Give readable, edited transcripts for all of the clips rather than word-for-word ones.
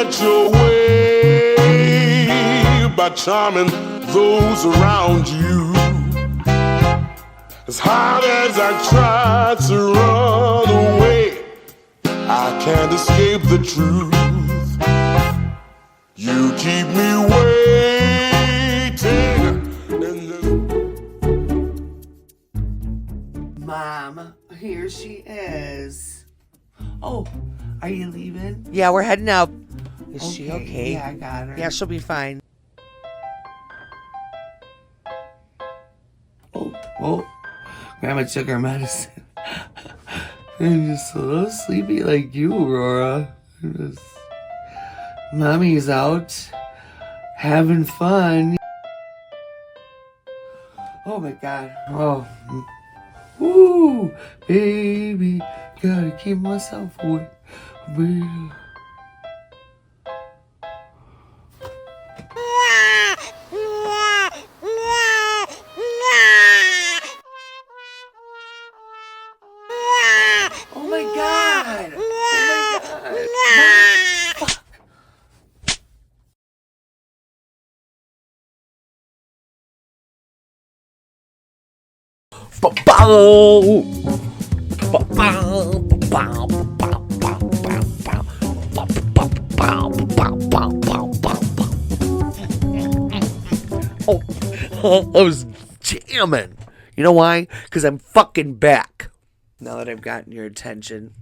get your way by charming those around you. As hard as I try to run away, I can't escape the truth. You keep me waiting. Mom, here she is. Oh, are you leaving? Yeah, we're heading out. Is she okay? Yeah, I got her. Yeah, she'll be fine. Oh, Grandma took her medicine. I'm just a little sleepy like you, Aurora. Mommy's out having fun. Oh my God. Oh. Woo, baby. Gotta keep myself awake. Baby. Oh my God! Oh my God! Oh, I was jamming. You know why? Because I'm fucking back. Now that I've gotten your attention.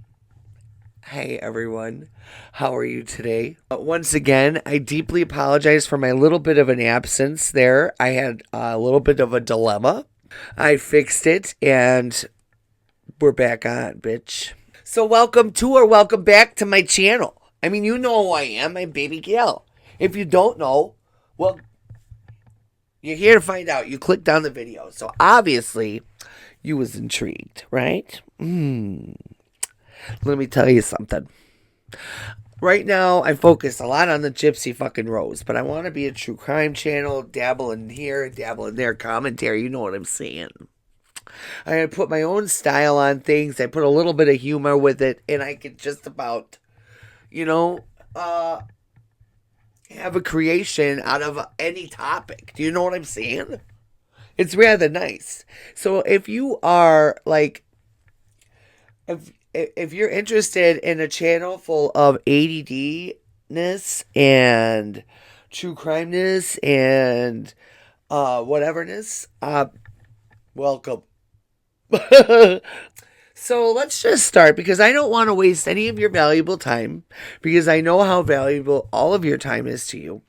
Hey everyone, how are you today? Once again, I deeply apologize for my little bit of an absence there. I had a little bit of a dilemma. I fixed it and we're back on, bitch. So welcome to or welcome back to my channel. I mean, you know who I am, I'm Baby Gail. If you don't know, well, you're here to find out. You clicked on the video. So obviously, you was intrigued, right? Let me tell you something. Right now, I focus a lot on the Gypsy fucking Rose, but I want to be a true crime channel, dabble in here, dabble in there, commentary, you know what I'm saying. I put my own style on things, I put a little bit of humor with it, and I can just about, you know, have a creation out of any topic. Do you know what I'm saying? It's rather nice. So if you are, like, if you're interested in a channel full of ADD-ness and true crime-ness and whateverness, welcome. So let's just start because I don't want to waste any of your valuable time because I know how valuable all of your time is to you.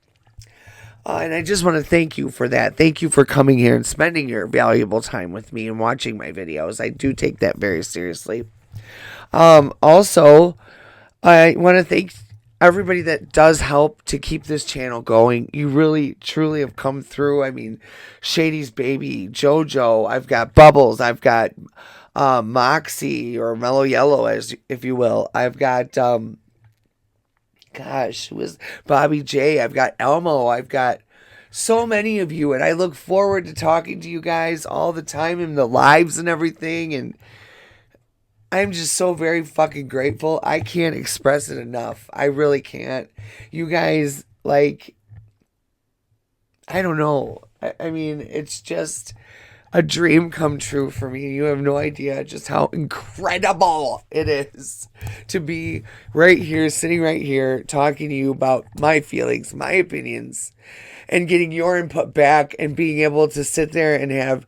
And I just want to thank you for that. Thank you for coming here and spending your valuable time with me and watching my videos. I do take that very seriously. Also, I want to thank everybody that does help to keep this channel going. You really, truly have come through. I mean, Shady's Baby, JoJo, I've got Bubbles, I've got Moxie, or Mellow Yellow, as if you will. I've got, gosh, it was Bobby J. I've got Elmo. I've got so many of you, and I look forward to talking to you guys all the time in the lives and everything, and I'm just so very fucking grateful. I can't express it enough. I really can't. You guys, like, I don't know. I mean, it's just a dream come true for me. You have no idea just how incredible it is to be right here, sitting right here, talking to you about my feelings, my opinions, and getting your input back and being able to sit there and have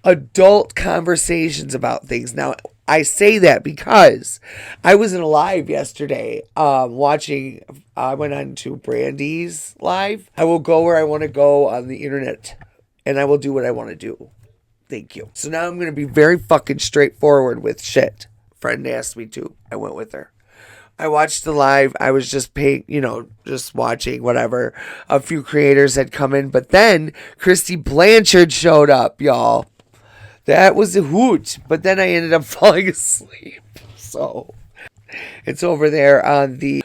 adult conversations about things. Now, I say that because I was in a live yesterday watching, I went on to Brandy's live. I will go where I want to go on the internet, and I will do what I want to do. Thank you. So now I'm going to be very fucking straightforward with shit. Friend asked me to. I went with her. I watched the live. I was just paying, you know, just watching whatever. A few creators had come in, but then Christy Blanchard showed up, y'all. That was a hoot. But then I ended up falling asleep. So it's over there on the,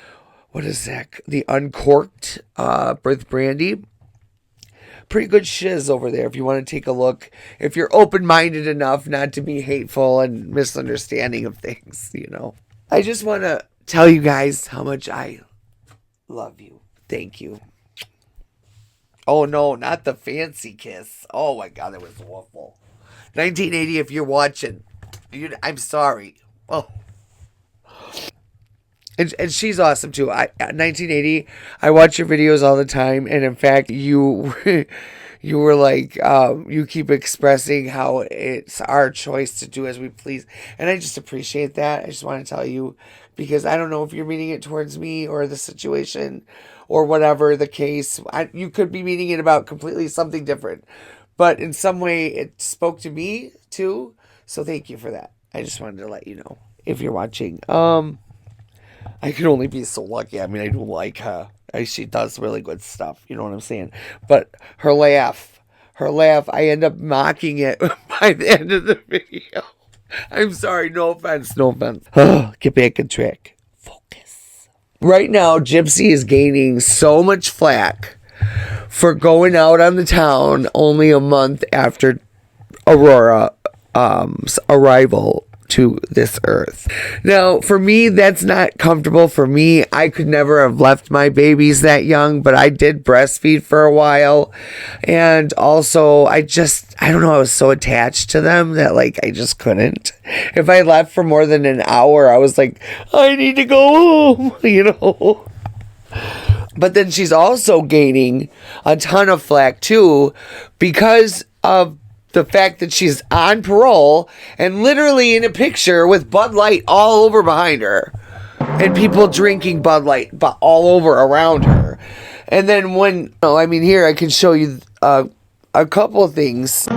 what is that? The Uncorked Birth Brandy. Pretty good shiz over there if you want to take a look. If you're open-minded enough not to be hateful and misunderstanding of things, you know. I just want to tell you guys how much I Love you. Thank you. Oh, no, not the fancy kiss. Oh, my God, that was awful. 1980, if you're watching, I'm sorry. Oh. And she's awesome, too. 1980, I watch your videos all the time. And, in fact, you were like, you keep expressing how it's our choice to do as we please. And I just appreciate that. I just want to tell you, because I don't know if you're meaning it towards me or the situation or whatever the case. You could be meaning it about completely something different. But in some way, it spoke to me, too. So thank you for that. I just wanted to let you know if you're watching. I can only be so lucky. I mean, I do like her. She does really good stuff. You know what I'm saying? But her laugh, I end up mocking it by the end of the video. I'm sorry. No offense. Get back on track. Focus. Right now, Gypsy is gaining so much flack for going out on the town only a month after Aurora's arrival to this earth. Now, for me, that's not comfortable for me. I could never have left my babies that young, but I did breastfeed for a while. And also, I don't know, I was so attached to them that, like, I just couldn't. If I left for more than an hour, I was like, I need to go home, you know? But then she's also gaining a ton of flack, too, because of the fact that she's on parole and literally in a picture with Bud Light all over behind her and people drinking Bud Light all over around her. And then here I can show you a couple of things.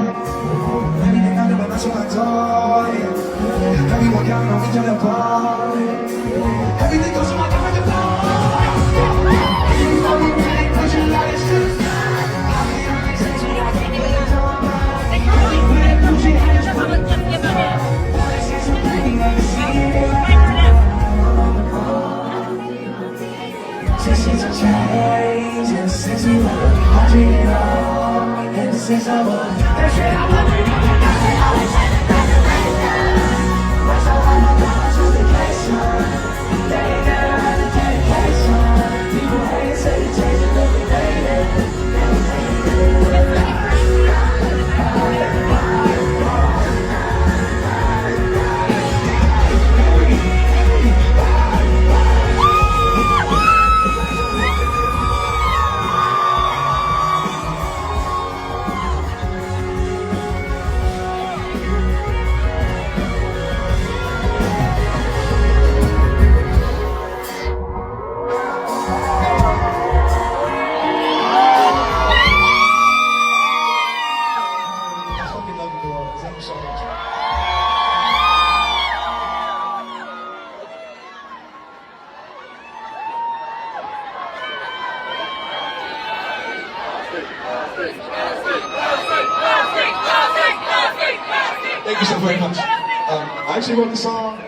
Thank you so very much. I actually wrote the song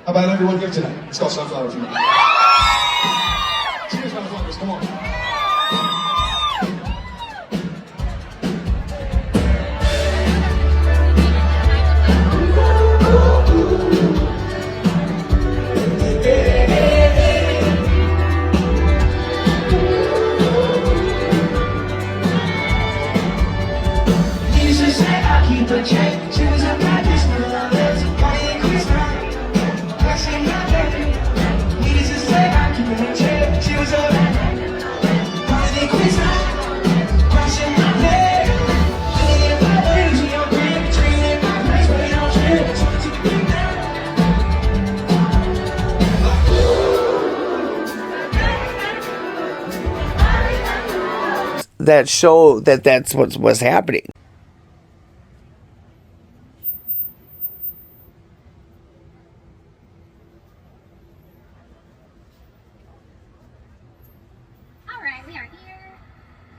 about everyone here tonight. It's called Sunflower for Me. Cheers, motherfuckers, come on. That show that's what was happening. All right, we are here,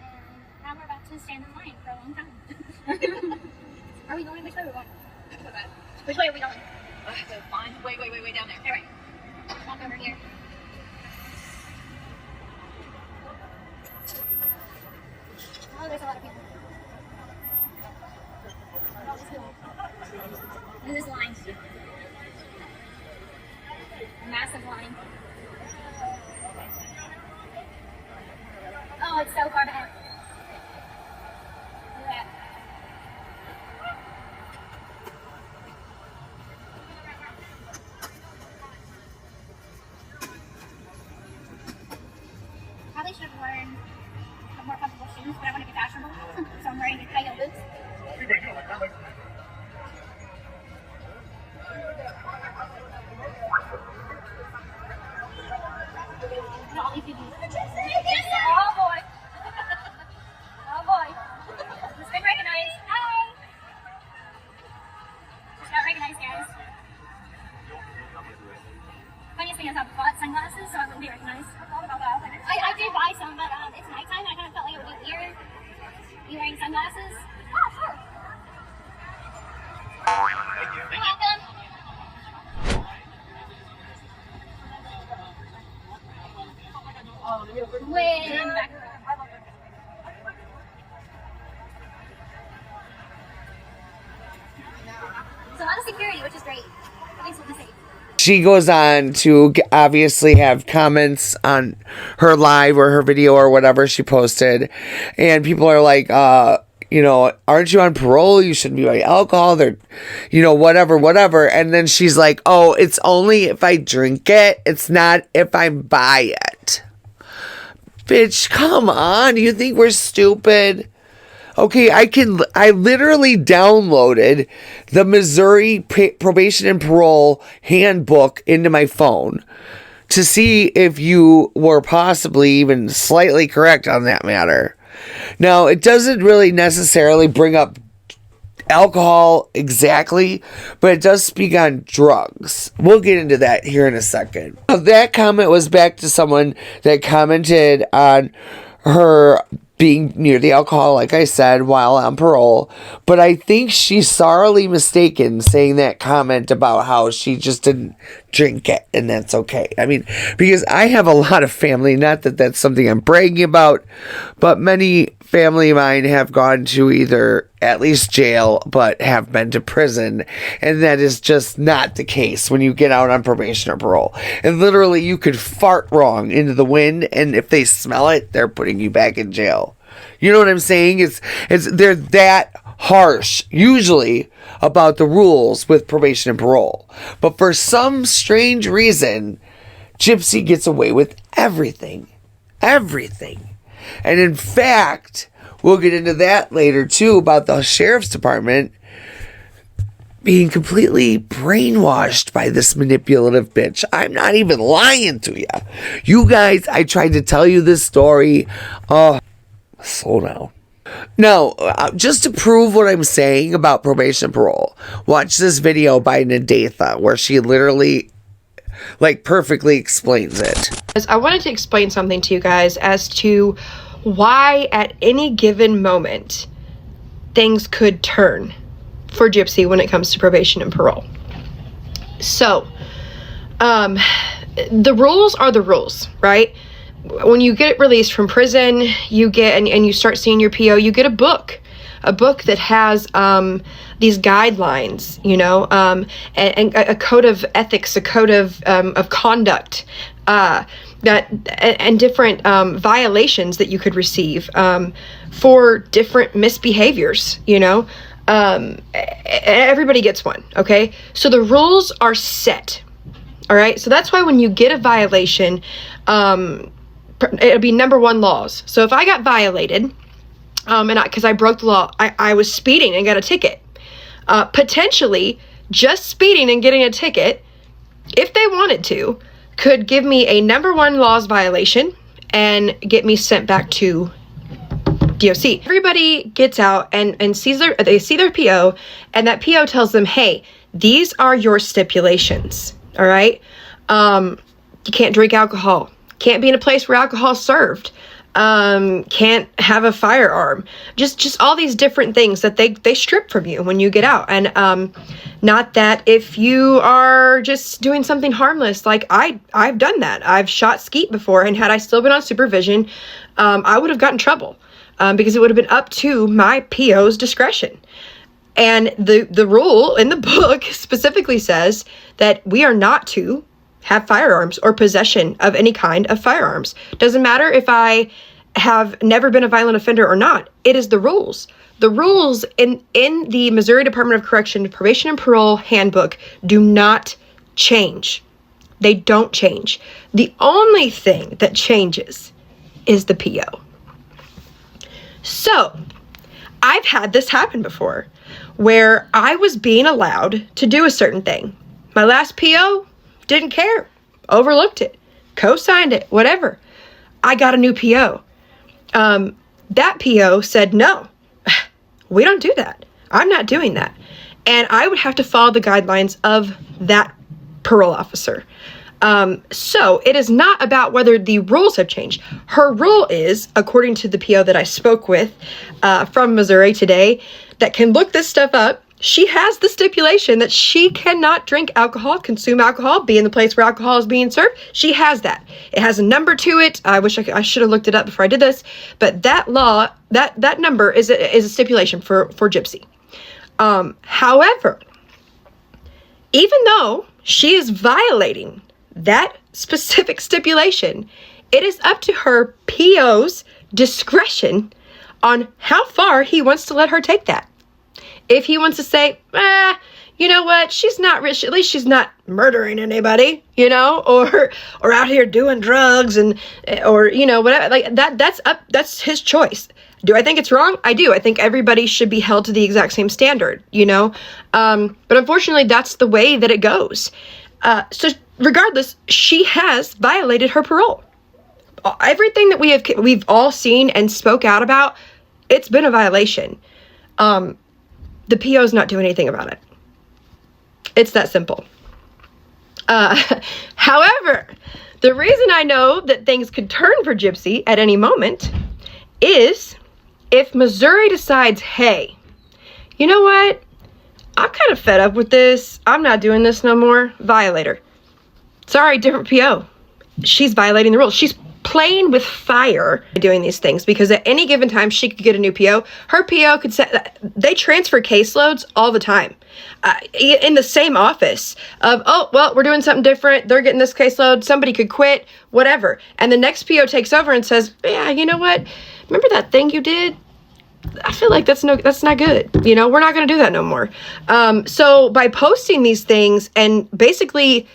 and now we're about to stand in line for a long time. Are we going? Which way are we going? Which way are we going? Fine. Way down there. All right, walk over here. Oh, there's a lot of people. Oh, this cool. Look at this line. A massive line. Oh, it's so far back. Look at that. Probably should have worn some more comfortable shoes, but I want to be fashionable, so I'm wearing high heel boots. No, all these people. Oh boy. Oh boy. It's been recognized. Hi. It's not recognized, guys. Funniest thing is I bought sunglasses, so I wouldn't be recognized. I did buy some, but it's nighttime, and I kind of felt like it would be weird. You wearing sunglasses? Oh, sure. You're welcome. Way in the back. So a lot of security, which is great. At least we'll be safe. She goes on to obviously have comments on her live or her video or whatever she posted. And people are like, you know, aren't you on parole? You shouldn't be buying alcohol. They're, you know, whatever. And then she's like, oh, it's only if I drink it. It's not if I buy it. Bitch, come on. Do you think we're stupid? Okay, I literally downloaded the Missouri Probation and Parole handbook into my phone to see if you were possibly even slightly correct on that matter. Now, it doesn't really necessarily bring up alcohol exactly, but it does speak on drugs. We'll get into that here in a second. Now, that comment was back to someone that commented on her being near the alcohol, like I said, while on parole. But I think she's sorely mistaken saying that comment about how she just didn't drink it, and that's okay. I mean, because I have a lot of family, not that that's something I'm bragging about, but many family of mine have gone to either at least jail, but have been to prison, and that is just not the case when you get out on probation or parole. And literally, you could fart wrong into the wind, and if they smell it, they're putting you back in jail. You know what I'm saying? They're that harsh, usually, about the rules with probation and parole. But for some strange reason, Gypsy gets away with everything. Everything. And in fact, we'll get into that later too, about the sheriff's department being completely brainwashed by this manipulative bitch. I'm not even lying to you. You guys, I tried to tell you this story. Slow down. Now, just to prove what I'm saying about probation and parole, watch this video by Nadatha where she literally, like, perfectly explains it. I wanted to explain something to you guys as to why at any given moment things could turn for Gypsy when it comes to probation and parole. So, the rules are the rules, right? When you get released from prison, you get, and you start seeing your PO, you get a book that has these guidelines, you know, and a code of ethics, a code of conduct, and different violations that you could receive for different misbehaviors, you know. Everybody gets one, okay? So the rules are set, all right? So that's why when you get a violation, it'll be number 1 laws. So if I got violated, because I broke the law, I was speeding and got a ticket. Potentially, just speeding and getting a ticket, if they wanted to, could give me a number 1 laws violation and get me sent back to DOC. Everybody gets out and sees they see their PO, and that PO tells them, hey, these are your stipulations, all right? You can't drink alcohol. Can't be in a place where alcohol is served. Can't have a firearm. Just all these different things that they strip from you when you get out. And not that if you are just doing something harmless, like I've done that. I've shot skeet before, and had I still been on supervision, I would have gotten in trouble because it would have been up to my PO's discretion. And the rule in the book specifically says that we are not to have firearms or possession of any kind of firearms. Doesn't matter if I have never been a violent offender or not. It is the rules. The rules in the Missouri Department of Correction Probation and Parole handbook do not change. They don't change. The only thing that changes is the PO. So, I've had this happen before where I was being allowed to do a certain thing. My last PO didn't care, overlooked it, co-signed it, whatever. I got a new PO. That PO said, no, we don't do that. I'm not doing that. And I would have to follow the guidelines of that parole officer. So it is not about whether the rules have changed. Her rule is, according to the PO that I spoke with from Missouri today, that can look this stuff up, she has the stipulation that she cannot drink alcohol, consume alcohol, be in the place where alcohol is being served. She has that. It has a number to it. I wish I should have looked it up before I did this. But that law, that number is a stipulation for Gypsy. However, even though she is violating that specific stipulation, it is up to her PO's discretion on how far he wants to let her take that. If he wants to say, you know what, she's not rich, at least she's not murdering anybody, you know, or out here doing drugs or, you know, whatever, like that's his choice. Do I think it's wrong? I do. I think everybody should be held to the exact same standard, you know, but unfortunately that's the way that it goes. So regardless, she has violated her parole. Everything that we've all seen and spoke out about, it's been a violation. The PO's not doing anything about it. It's that simple. However, the reason I know that things could turn for Gypsy at any moment is if Missouri decides, hey, you know what? I'm kind of fed up with this. I'm not doing this no more. Violator. Sorry, different PO. She's violating the rules. She's playing with fire doing these things because at any given time she could get a new PO. Her PO could set, they transfer caseloads all the time in the same office of, oh, well, we're doing something different. They're getting this caseload. Somebody could quit, whatever. And the next PO takes over and says, yeah, you know what? Remember that thing you did? I feel like that's not good. You know, we're not going to do that no more. So by posting these things and basically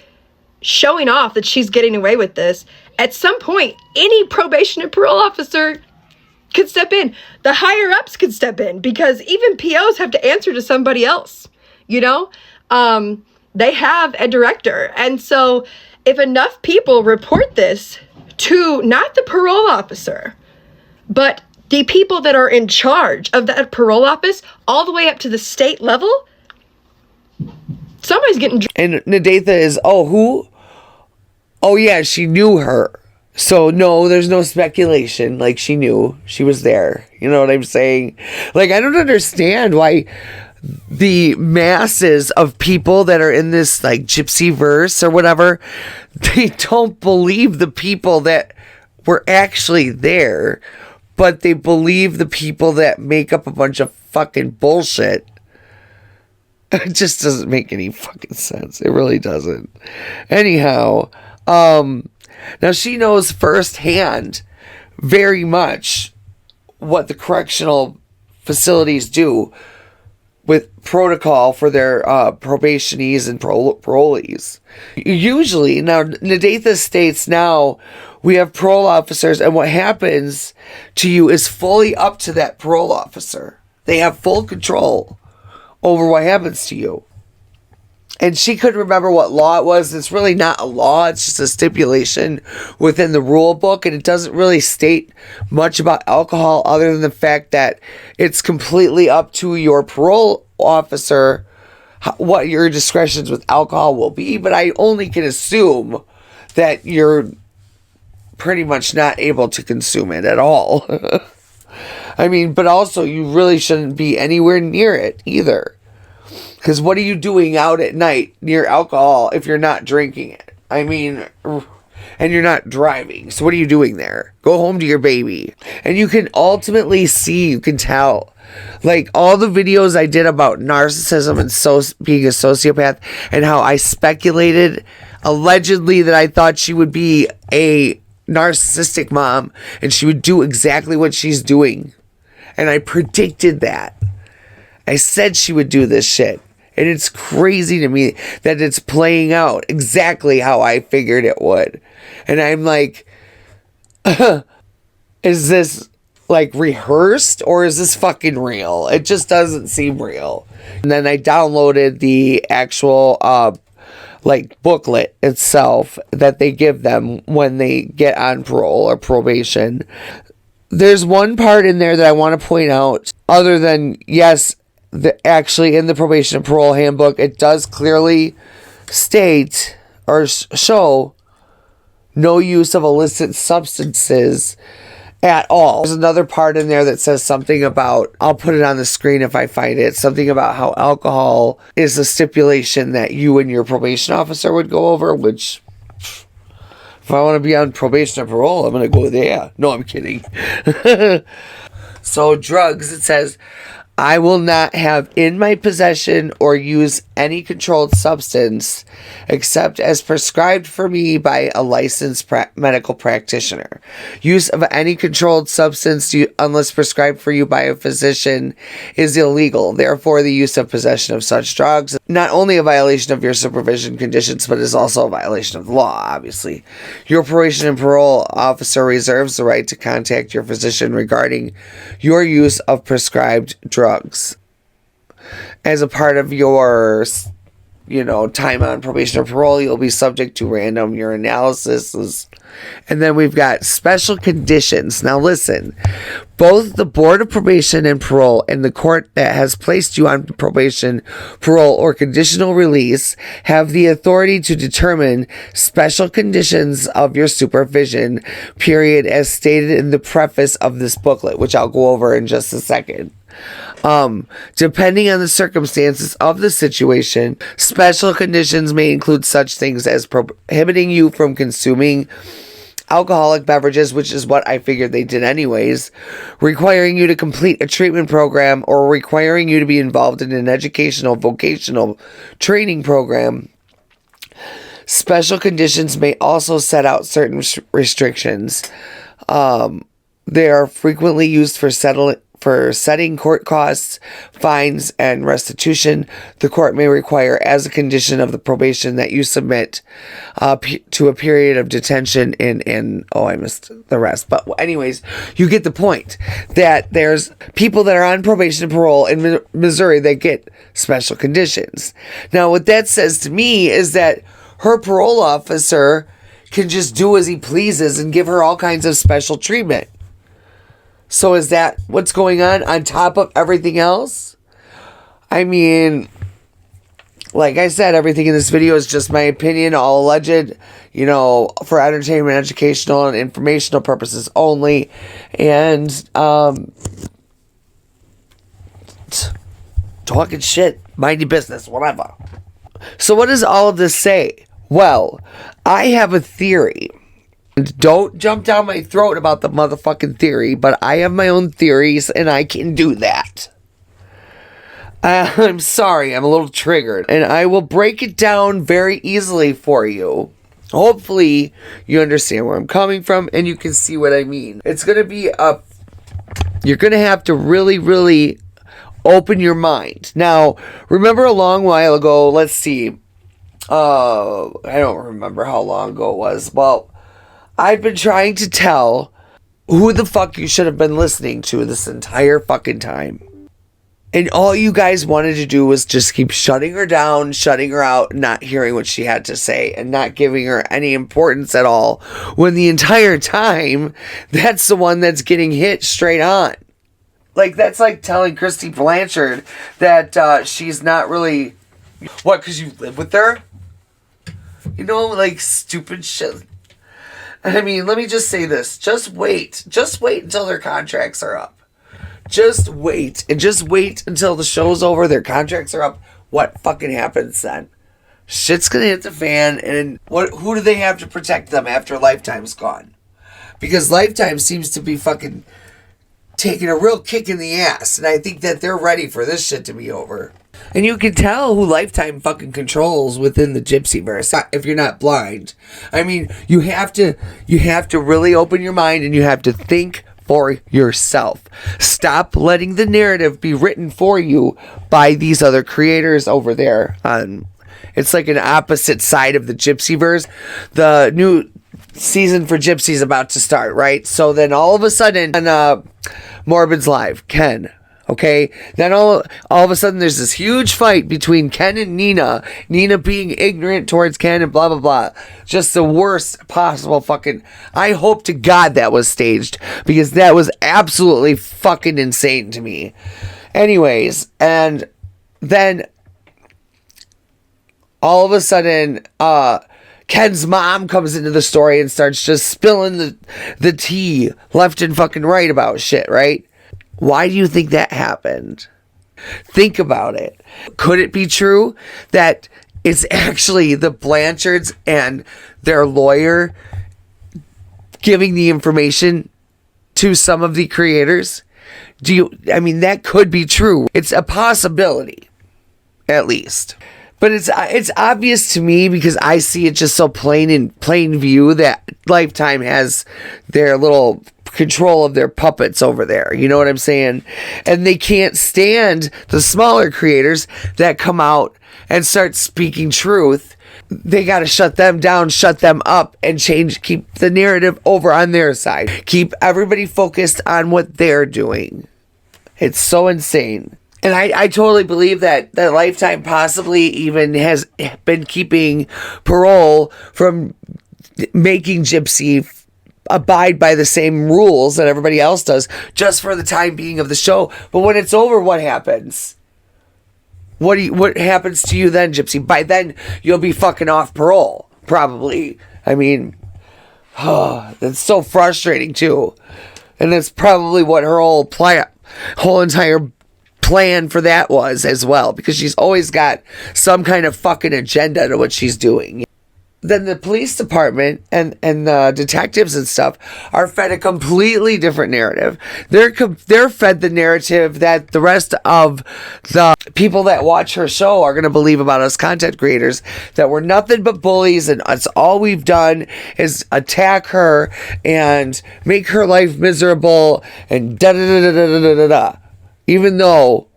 showing off that she's getting away with this, at some point, any probation and parole officer could step in. The higher ups could step in because even POs have to answer to somebody else, you know? They have a director. And so if enough people report this to not the parole officer, but the people that are in charge of that parole office, all the way up to the state level, somebody's getting... And Nadatha is, oh, who? Oh, yeah, she knew her. So, no, there's no speculation. Like, she knew. She was there. You know what I'm saying? Like, I don't understand why the masses of people that are in this, like, Gypsy verse or whatever, they don't believe the people that were actually there, but they believe the people that make up a bunch of fucking bullshit. It just doesn't make any fucking sense. It really doesn't. Anyhow, now she knows firsthand very much what the correctional facilities do with protocol for their probationees and parolees. Usually, now Nadatha states now we have parole officers, and what happens to you is fully up to that parole officer. They have full control over what happens to you. And she couldn't remember what law it was. It's really not a law. It's just a stipulation within the rule book. And it doesn't really state much about alcohol other than the fact that it's completely up to your parole officer what your discretions with alcohol will be. But I only can assume that you're pretty much not able to consume it at all. I mean, but also you really shouldn't be anywhere near it either. Because what are you doing out at night near alcohol if you're not drinking it? I mean, and you're not driving. So what are you doing there? Go home to your baby. And you can ultimately see, you can tell. Like all the videos I did about narcissism and being a sociopath and how I speculated allegedly that I thought she would be a narcissistic mom, and she would do exactly what she's doing. And I predicted that. I said she would do this shit. And it's crazy to me that it's playing out exactly how I figured it would. And I'm like, is this like rehearsed or is this fucking real? It just doesn't seem real. And then I downloaded the actual like booklet itself that they give them when they get on parole or probation. There's one part in there that I want to point out, other than, yes, actually in the probation and parole handbook, it does clearly state or show no use of illicit substances at all. There's another part in there that says something about, I'll put it on the screen if I find it, something about how alcohol is a stipulation that you and your probation officer would go over, which, if I want to be on probation or parole, I'm going to go there. No, I'm kidding. So drugs, it says, I will not have in my possession or use any controlled substance except as prescribed for me by a licensed medical practitioner. Use of any controlled substance unless prescribed for you by a physician is illegal. Therefore, the use of possession of such drugs, not only a violation of your supervision conditions, but is also a violation of the law, obviously. Your probation and parole officer reserves the right to contact your physician regarding your use of prescribed drugs. As a part of your, time on probation or parole, you'll be subject to random urinalysis. And then we've got special conditions. Now listen, both the Board of Probation and Parole and the court that has placed you on probation, parole, or conditional release have the authority to determine special conditions of your supervision period as stated in the preface of this booklet, which I'll go over in just a second. Depending on the circumstances of the situation, special conditions may include such things as prohibiting you from consuming alcoholic beverages, which is what I figured they did anyways, requiring you to complete a treatment program, or requiring you to be involved in an educational, vocational training program. Special conditions may also set out certain restrictions. They are frequently used for setting court costs, fines, and restitution. The court may require, as a condition of the probation, that you submit to a period of detention I missed the rest. But anyways, you get the point that there's people that are on probation and parole in Missouri that get special conditions. Now, what that says to me is that her parole officer can just do as he pleases and give her all kinds of special treatment. So is that what's going on top of everything else? I mean, like I said, everything in this video is just my opinion, all alleged, for entertainment, educational, and informational purposes only. And, talking shit, mind your business, whatever. So what does all of this say? Well, I have a theory. Don't jump down my throat about the motherfucking theory, but I have my own theories and I can do that. I'm sorry, I'm a little triggered, and I will break it down very easily for you. Hopefully you understand where I'm coming from and you can see what I mean. It's going to be you're going to have to really, really open your mind. Now, remember a long while ago, let's see, I don't remember how long ago it was. Well, I've been trying to tell who the fuck you should have been listening to this entire fucking time. And all you guys wanted to do was just keep shutting her down, shutting her out, not hearing what she had to say, and not giving her any importance at all. When the entire time, that's the one that's getting hit straight on. Like, that's like telling Christy Blanchard that she's not really... What, because you live with her? Like, stupid shit. I mean, let me just say this. Just wait. Just wait until their contracts are up. Just wait. And just wait until the show's over, their contracts are up. What fucking happens then? Shit's gonna hit the fan, and who do they have to protect them after Lifetime's gone? Because Lifetime seems to be fucking taking a real kick in the ass, and I think that they're ready for this shit to be over. And you can tell who Lifetime fucking controls within the Gypsyverse if you're not blind. I mean, you have to really open your mind and you have to think for yourself. Stop letting the narrative be written for you by these other creators over there. It's like an opposite side of the Gypsyverse. The new season for Gypsy's about to start, right? So then all of a sudden on Morbid's Live, Ken, okay, then all of a sudden there's this huge fight between Ken and Nina being ignorant towards Ken and blah blah blah. Just the worst possible fucking. I hope to God that was staged, because that was absolutely fucking insane to me. Anyways, and then all of a sudden Ken's mom comes into the story and starts just spilling the tea left and fucking right about shit, right? Why do you think that happened? Think about it. Could it be true that it's actually the Blanchards and their lawyer giving the information to some of the creators? I mean, that could be true. It's a possibility, at least. But it's obvious to me, because I see it just so plain view that Lifetime has their little control of their puppets over there. You know what I'm saying? And they can't stand the smaller creators that come out and start speaking truth. They got to shut them down, shut them up, and keep the narrative over on their side. Keep everybody focused on what they're doing. It's so insane. And I totally believe that Lifetime possibly even has been keeping Parole from making Gypsy abide by the same rules that everybody else does, just for the time being of the show. But when it's over, what happens? What happens to you then, Gypsy? By then, you'll be fucking off parole, probably. I mean, that's so frustrating too. And that's probably what her whole entire plan for that was as well, because she's always got some kind of fucking agenda to what she's doing. Then the police department and the detectives and stuff are fed a completely different narrative. They're fed the narrative that the rest of the people that watch her show are going to believe about us content creators, that we're nothing but bullies, and that's all we've done is attack her and make her life miserable and da da da da da da da da. Even though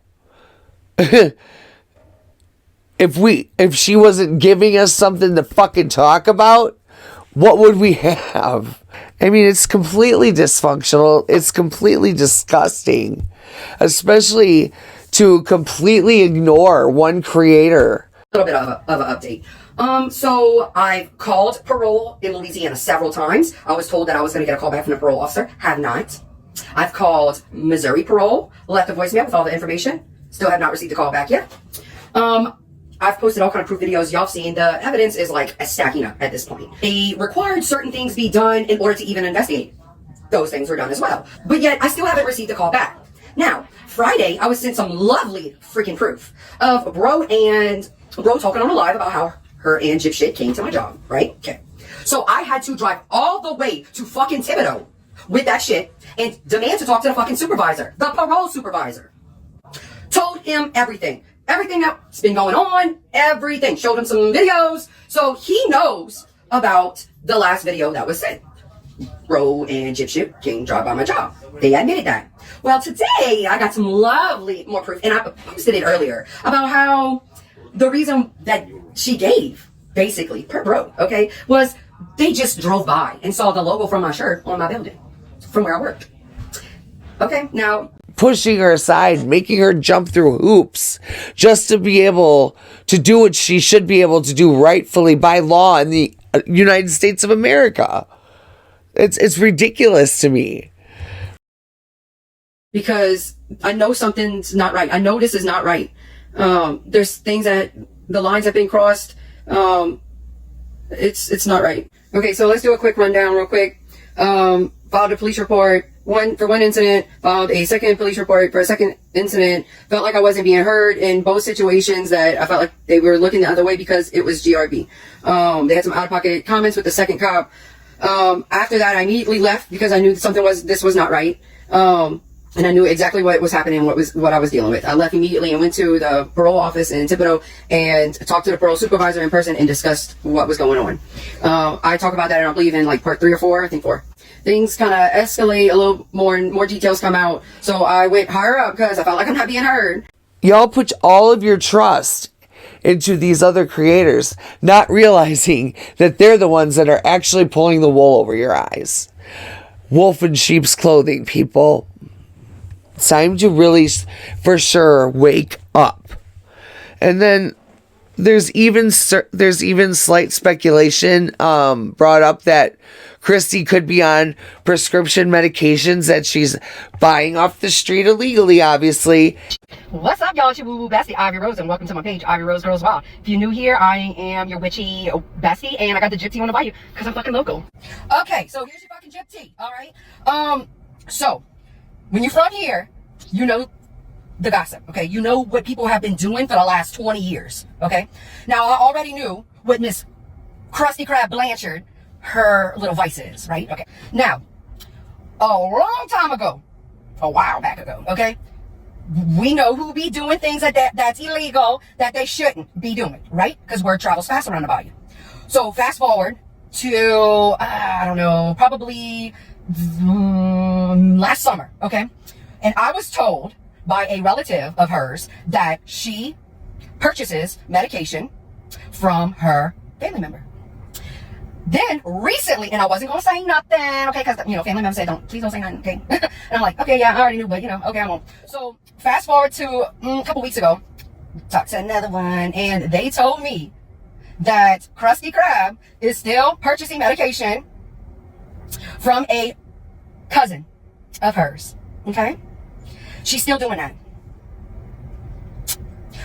if she wasn't giving us something to fucking talk about, what would we have? I mean, it's completely dysfunctional. It's completely disgusting, especially to completely ignore one creator. A little bit of an update. So I've called Parole in Louisiana several times. I was told that I was going to get a call back from the parole officer. Have not. I've called Missouri Parole, left a voicemail with all the information. Still have not received a call back yet. I've posted all kind of proof videos. Y'all seen the evidence is like stacking up at this point. They required certain things be done in order to even investigate. Those things were done as well. But yet I still haven't received a call back. Now, Friday, I was sent some lovely freaking proof of Bro talking on a live about how her and Gypsy shit came to my job, right? Okay. So I had to drive all the way to fucking Thibodeau with that shit and demand to talk to the fucking supervisor, the parole supervisor. Told him everything that's been going on, everything. Showed him some videos. So he knows about the last video that was sent. Ro and Gypsy came drive by my job. They admitted that. Well, today I got some lovely more proof, and I posted it earlier about how the reason that she gave, basically, per Bro, okay, was they just drove by and saw the logo from my shirt on my building from where I worked. Okay, now pushing her aside, making her jump through hoops just to be able to do what she should be able to do rightfully by law in the United States of America. It's ridiculous to me. Because I know something's not right. I know this is not right. There's things that the lines have been crossed. It's not right. Okay, so let's do a quick rundown real quick. Filed a police report for one incident, filed a second police report for a second incident. Felt like I wasn't being heard in both situations, that I felt like they were looking the other way because it was GRB. They had some out-of-pocket comments with the second cop. After that, I immediately left because I knew this was not right. And I knew exactly what was happening, what I was dealing with. I left immediately and went to the parole office in Thibodeau and talked to the parole supervisor in person and discussed what was going on. I talk about that, and I believe in like part 3 or 4, I think 4. Things kind of escalate a little more, and more details come out. So I went higher up because I felt like I'm not being heard. Y'all put all of your trust into these other creators, not realizing that they're the ones that are actually pulling the wool over your eyes. Wolf in sheep's clothing, people. It's time to really, for sure, wake up. And then there's even slight speculation brought up that Christy could be on prescription medications that she's buying off the street illegally, obviously. What's up, y'all? It's your woo-woo bestie, Ivy Rose, and welcome to my page, Ivy Rose Girls Wild. If you're new here, I am your witchy bestie, and I got the Gypsy on the bayou because I'm fucking local. Okay, so here's your fucking Gypsy, all right? So when you're from here, you know the gossip, okay? You know what people have been doing for the last 20 years, okay? Now, I already knew what Miss Krusty Krab Blanchard, her little vice is, right? Okay. Now, a long time ago, a while back ago, okay? We know who be doing things that's illegal, that they shouldn't be doing, right? Because word travels fast around the bayou. So fast forward to, I don't know, probably last summer, okay? And I was told by a relative of hers that she purchases medication from her family member. Then recently, and I wasn't going to say nothing, okay, because, you know, family members say, please don't say nothing, okay? And I'm like, okay, yeah, I already knew, but, you know, okay, I won't. So fast forward to a couple weeks ago, talked to another one, and they told me that Krusty Krab is still purchasing medication from a cousin of hers, okay? She's still doing that.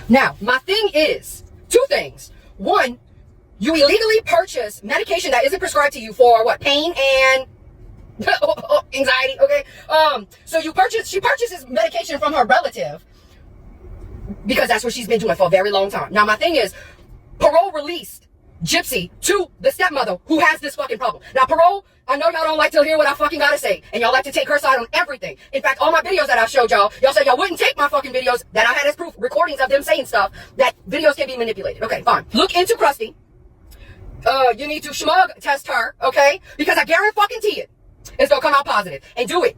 Now, my thing is, 2 things. One, you illegally purchase medication that isn't prescribed to you for what? Pain and anxiety, okay? So she purchases medication from her relative because that's what she's been doing for a very long time. Now, my thing is, Parole released Gypsy to the stepmother who has this fucking problem. Now, Parole, I know y'all don't like to hear what I fucking gotta say, and y'all like to take her side on everything. In fact, all my videos that I showed y'all said y'all wouldn't take my fucking videos that I had as proof, recordings of them saying stuff, that videos can be manipulated. Okay, fine. Look into Krusty. You need to schmug test her, okay? Because I guarantee it. It's gonna come out positive. And do it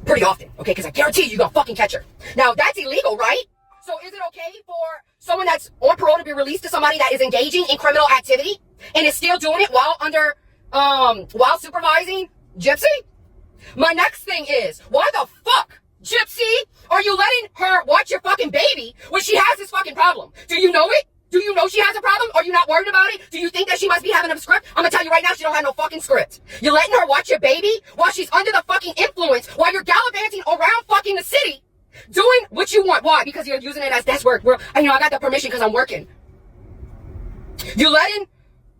pretty often, okay? Because I guarantee you're gonna fucking catch her. Now, that's illegal, right? So is it okay for someone that's on parole to be released to somebody that is engaging in criminal activity and is still doing it while supervising Gypsy? My next thing is, why the fuck, Gypsy, are you letting her watch your fucking baby when she has this fucking problem? Do you know it? Do you know she has a problem? Are you not worried about it? Do you think that she must be having a script? I'm gonna tell you right now, she don't have no fucking script. You're letting her watch your baby while she's under the fucking influence, while you're gallivanting around fucking the city, doing what you want. Why? Because you're using it as desk work. I got the permission because I'm working. You're letting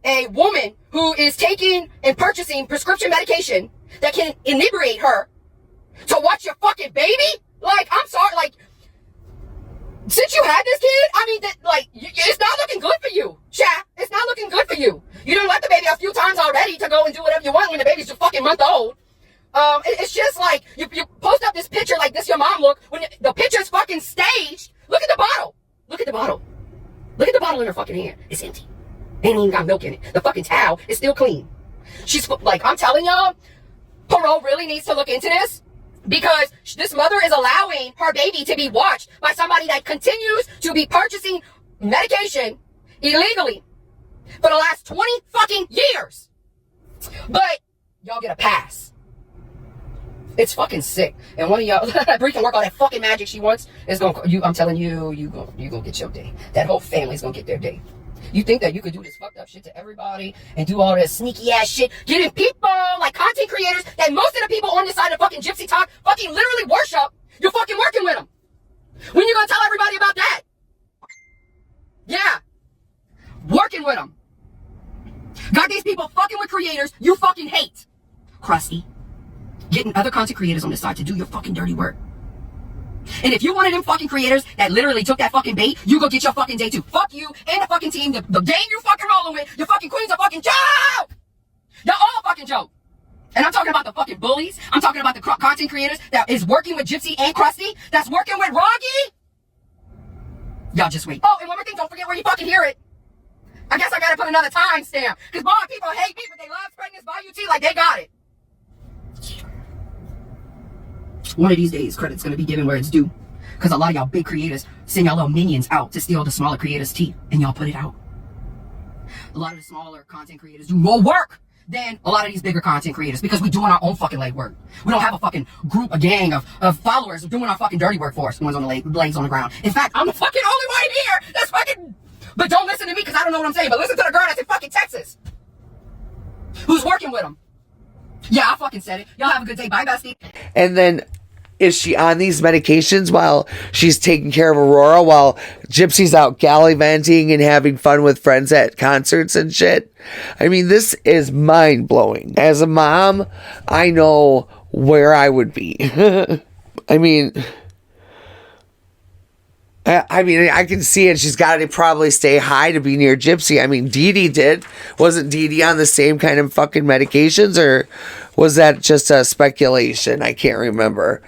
a woman who is taking and purchasing prescription medication that can inebriate her to watch your fucking baby? Like, I'm sorry, like, since you had this kid, I mean, it's not looking good for you, chat. It's not looking good for you. You done let the baby a few times already to go and do whatever you want when the baby's just fucking month old. It's just like, you post up this picture like this your mom look, when the picture's fucking staged. Look at the bottle. Look at the bottle. Look at the bottle in her fucking hand. It's empty. Ain't even got milk in it. The fucking towel is still clean. She's like, I'm telling y'all, Parole really needs to look into this. Because this mother is allowing her baby to be watched by somebody that continues to be purchasing medication illegally for the last 20 fucking years. But y'all get a pass. It's fucking sick. And one of y'all, Bree can work all that fucking magic she wants. I'm telling you, you gonna get your day. That whole family's gonna get their day. You think that you could do this fucked up shit to everybody and do all this sneaky ass shit, getting people like content creators that most of the people on this side of fucking Gypsy Talk fucking literally worship. You're fucking working with them. When you gonna tell everybody about that? Yeah. Working with them. Got these people fucking with creators you fucking hate. Krusty. Getting other content creators on this side to do your fucking dirty work. And if you're one of them fucking creators that literally took that fucking bait, you go get your fucking day too. Fuck you and the fucking team, the gang you fucking rolling with, your fucking queen's a fucking joke! Y'all all fucking joke. And I'm talking about the fucking bullies. I'm talking about the content creators that is working with Gypsy and Krusty, that's working with Roggy. Y'all just wait. Oh, and one more thing, don't forget where you fucking hear it. I guess I gotta put another timestamp. Because more people hate me, but they love spreading this volume like they got it. One of these days, credit's gonna be given where it's due. Because a lot of y'all big creators send y'all little minions out to steal the smaller creators' tea. And y'all put it out. A lot of the smaller content creators do more work than a lot of these bigger content creators because we're doing our own fucking leg work. We don't have a fucking group, a gang of followers doing our fucking dirty work for us. The ones on the legs on the ground. In fact, I'm the fucking only one here that's fucking... But don't listen to me because I don't know what I'm saying. But listen to the girl that's in fucking Texas. Who's working with them. Yeah, I fucking said it. Y'all have a good day. Bye, bestie. And then, is she on these medications while she's taking care of Aurora while Gypsy's out gallivanting and having fun with friends at concerts and shit? I mean, this is mind-blowing. As a mom, I know where I would be. I mean, I can see it. She's got to probably stay high to be near Gypsy. I mean, Dee Dee did. Wasn't Dee Dee on the same kind of fucking medications, or was that just a speculation? I can't remember.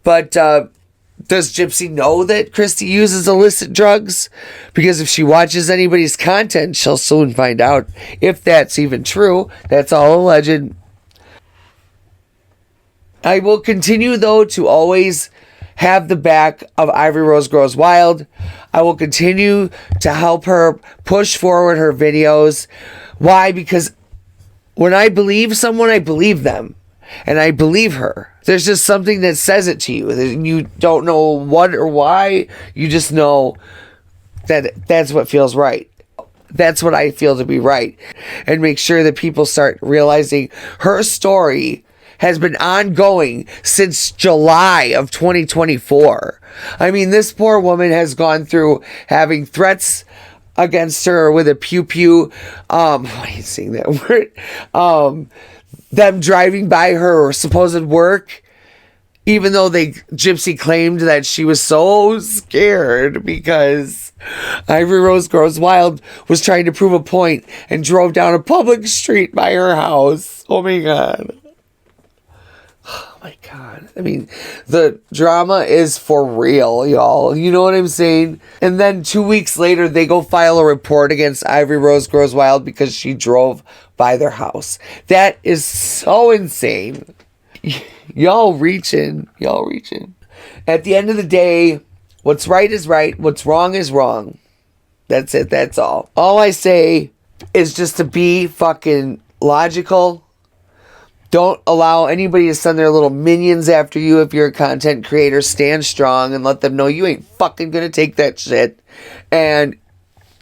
But does Gypsy know that Christy uses illicit drugs? Because if she watches anybody's content, she'll soon find out if that's even true. That's all alleged. I will continue, though, to always have the back of Ivory Rose Grows Wild. I will continue to help her push forward her videos. Why? Because when I believe someone, I believe them. And I believe her. There's just something that says it to you. You don't know what or why. You just know that that's what feels right. That's what I feel to be right. And make sure that people start realizing her story has been ongoing since July of 2024. I mean, this poor woman has gone through having threats against her with a pew-pew. Why are you saying that word? Them driving by her supposed work, even though Gypsy claimed that she was so scared because Ivory Rose Grows Wild was trying to prove a point and drove down a public street by her house. Oh my God. Oh my God. I mean, the drama is for real, y'all. You know what I'm saying? And then 2 weeks later, they go file a report against Ivory Rose Grows Wild because she drove by their house. That is so insane. Y'all reaching. Y'all reaching. At the end of the day, what's right is right. What's wrong is wrong. That's it. That's all. All I say is just to be fucking logical. Don't allow anybody to send their little minions after you if you're a content creator. Stand strong and let them know you ain't fucking gonna take that shit. And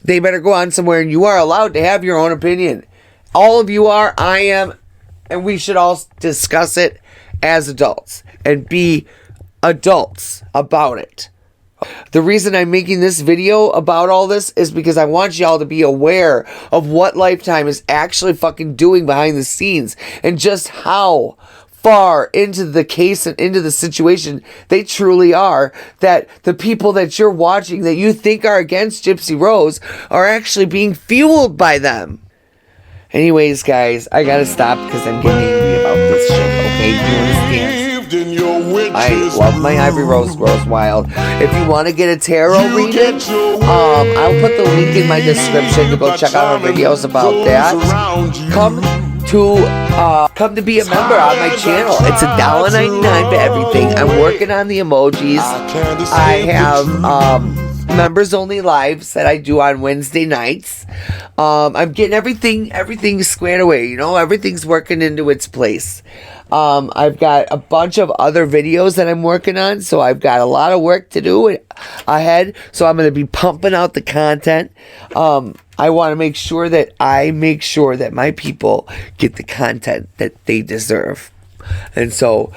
they better go on somewhere, and you are allowed to have your own opinion. All of you are, I am, and we should all discuss it as adults and be adults about it. The reason I'm making this video about all this is because I want y'all to be aware of what Lifetime is actually fucking doing behind the scenes and just how far into the case and into the situation they truly are, that the people that you're watching that you think are against Gypsy Rose are actually being fueled by them. Anyways, guys, I gotta stop because I'm getting angry about this shit, okay? You understand? I love my Ivory Rose Grows Wild. If you want to get a tarot reading, I'll put the link in my description to go check out our videos about that. Come to be a member on my channel. It's $1.99 for everything. I'm working on the emojis. I have members only lives that I do on Wednesday nights. I'm getting everything squared away. You know, everything's working into its place. I've got a bunch of other videos that I'm working on, so I've got a lot of work to do ahead. So I'm going to be pumping out the content. I want to make sure that my people get the content that they deserve. And so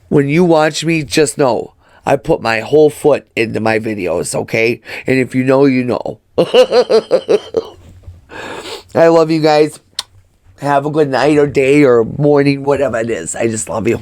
when you watch me, just know I put my whole foot into my videos, okay? And if you know, you know. I love you guys. Have a good night or day or morning, whatever it is. I just love you.